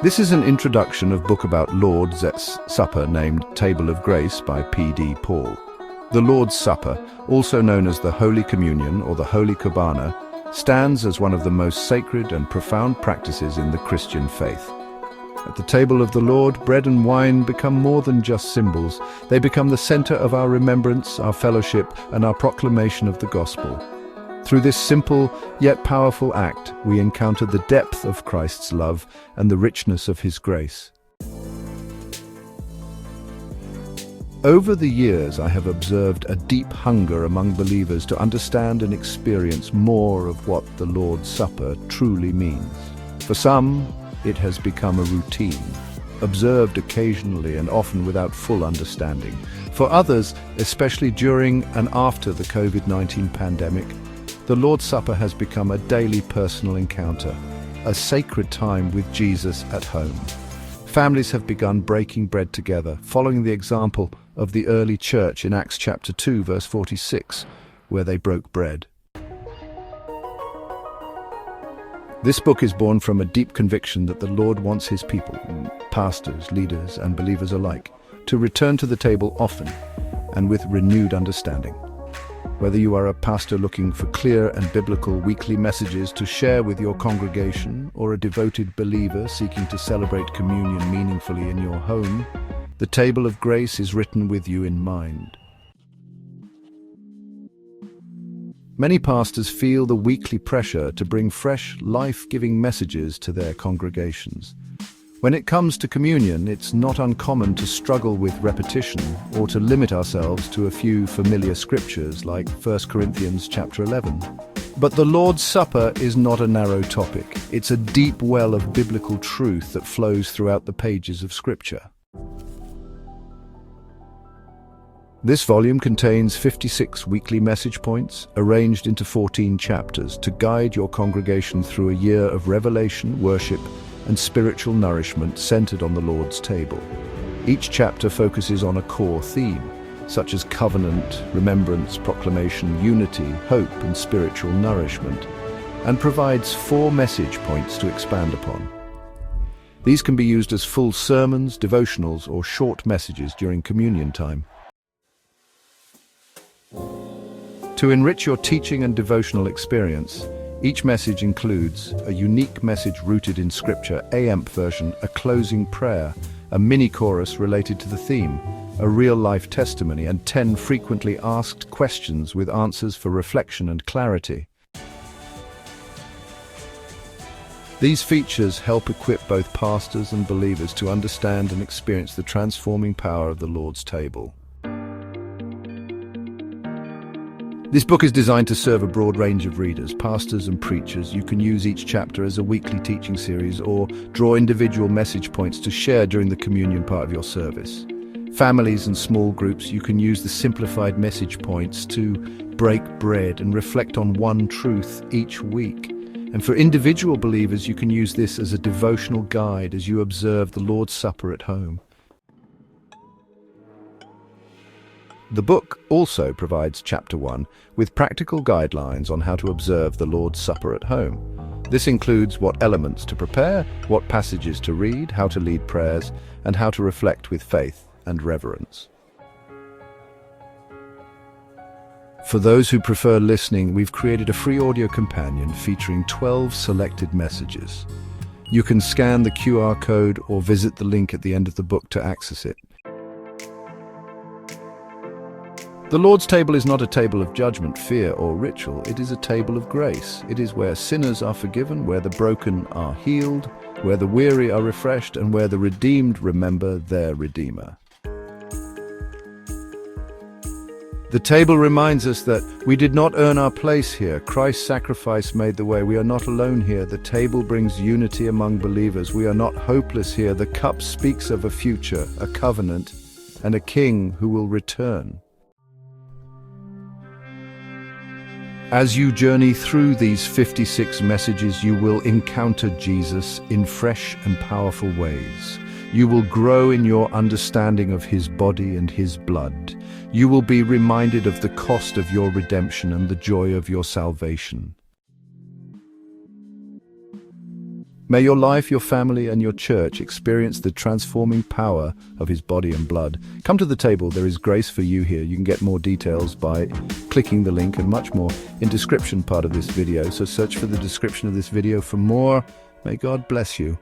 This is an introduction of book about Lord's Supper named Table of Grace by P.D. Paul. The Lord's Supper, also known as the Holy Communion or the Holy Kurbana, stands as one of the most sacred and profound practices in the Christian faith. At the table of the Lord, bread and wine become more than just symbols. They become the center of our remembrance, our fellowship, and our proclamation of the gospel. Through this simple yet powerful act, we encounter the depth of Christ's love and the richness of his grace. Over the years, I have observed a deep hunger among believers to understand and experience more of what the Lord's Supper truly means. For some, it has become a routine, observed occasionally and often without full understanding. For others, especially during and after the COVID-19 pandemic, the Lord's Supper has become a daily personal encounter, a sacred time with Jesus at home. Families have begun breaking bread together, following the example of the early church in Acts chapter 2, verse 46, where they broke bread. This book is born from a deep conviction that the Lord wants his people, pastors, leaders, and believers alike, to return to the table often and with renewed understanding. Whether you are a pastor looking for clear and biblical weekly messages to share with your congregation, or a devoted believer seeking to celebrate communion meaningfully in your home, the table of grace is written with you in mind. Many pastors feel the weekly pressure to bring fresh, life-giving messages to their congregations. When it comes to communion, it's not uncommon to struggle with repetition or to limit ourselves to a few familiar scriptures like 1 Corinthians chapter 11. But the Lord's Supper is not a narrow topic. It's a deep well of biblical truth that flows throughout the pages of Scripture. This volume contains 56 weekly message points, arranged into 14 chapters, to guide your congregation through a year of revelation, worship, and spiritual nourishment centered on the Lord's table. Each chapter focuses on a core theme, such as covenant, remembrance, proclamation, unity, hope, and spiritual nourishment, and provides 4 message points to expand upon. These can be used as full sermons, devotionals, or short messages during communion time. To enrich your teaching and devotional experience, each message includes a unique message rooted in Scripture, AMP version, a closing prayer, a mini-chorus related to the theme, a real-life testimony, and 10 frequently asked questions with answers for reflection and clarity. These features help equip both pastors and believers to understand and experience the transforming power of the Lord's table. This book is designed to serve a broad range of readers, pastors and preachers. You can use each chapter as a weekly teaching series or draw individual message points to share during the communion part of your service. Families and small groups, you can use the simplified message points to break bread and reflect on one truth each week. And for individual believers, you can use this as a devotional guide as you observe the Lord's Supper at home. The book also provides Chapter 1 with practical guidelines on how to observe the Lord's Supper at home. This includes what elements to prepare, what passages to read, how to lead prayers, and how to reflect with faith and reverence. For those who prefer listening, we've created a free audio companion featuring 12 selected messages. You can scan the QR code or visit the link at the end of the book to access it. The Lord's table is not a table of judgment, fear, or ritual. It is a table of grace. It is where sinners are forgiven, where the broken are healed, where the weary are refreshed, and where the redeemed remember their Redeemer. The table reminds us that we did not earn our place here. Christ's sacrifice made the way. We are not alone here. The table brings unity among believers. We are not hopeless here. The cup speaks of a future, a covenant, and a king who will return. As you journey through these 56 messages, you will encounter Jesus in fresh and powerful ways. You will grow in your understanding of his body and his blood. You will be reminded of the cost of your redemption and the joy of your salvation. May your life, your family, and your church experience the transforming power of his body and blood. Come to the table, there is grace for you here. You can get more details by clicking the link and much more in description part of this video. So search for the description of this video for more. May God bless you.